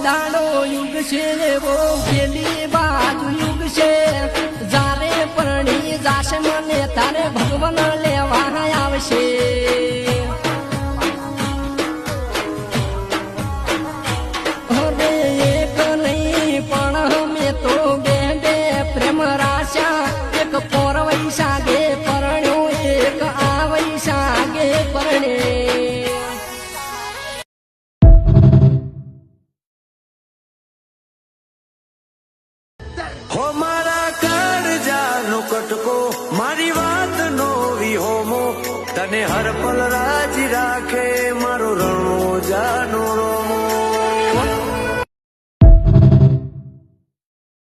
દાડો યુગ છે એવો પેલી બાજુ યુગ છે જારે પરણી જાશે મને તારે ભગવાન લેવા આવશે હવે એક નહીં પણ અમે તો બે બે પ્રેમ રાશા એક પોર વૈશાગે પરણ્યો એક આ વૈશાગે પરણે હો મારા કાળજાનો કટકો મારી વાત નો વિહોમો તને હર પલ રાજી રાખે